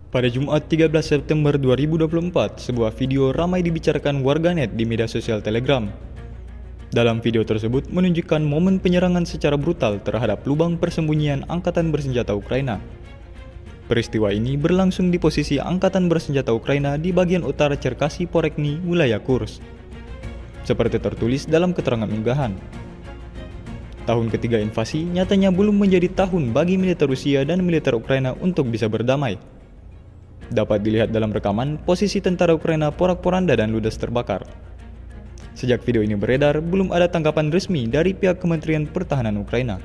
Pada Jumat 13 September 2024, sebuah video ramai dibicarakan warganet di media sosial Telegram. Dalam video tersebut menunjukkan momen penyerangan secara brutal terhadap lubang persembunyian Angkatan Bersenjata Ukraina. Peristiwa ini berlangsung di posisi Angkatan Bersenjata Ukraina di bagian utara Cherkasy Porekny, wilayah Kursk. Seperti tertulis dalam keterangan unggahan. Tahun ketiga invasi nyatanya belum menjadi tahun bagi militer Rusia dan militer Ukraina untuk bisa berdamai. Dapat dilihat dalam rekaman, posisi tentara Ukraina porak-poranda dan ludes terbakar. Sejak video ini beredar, belum ada tanggapan resmi dari pihak Kementerian Pertahanan Ukraina.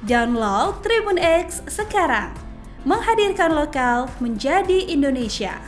Download Tribun X sekarang, menghadirkan lokal menjadi Indonesia.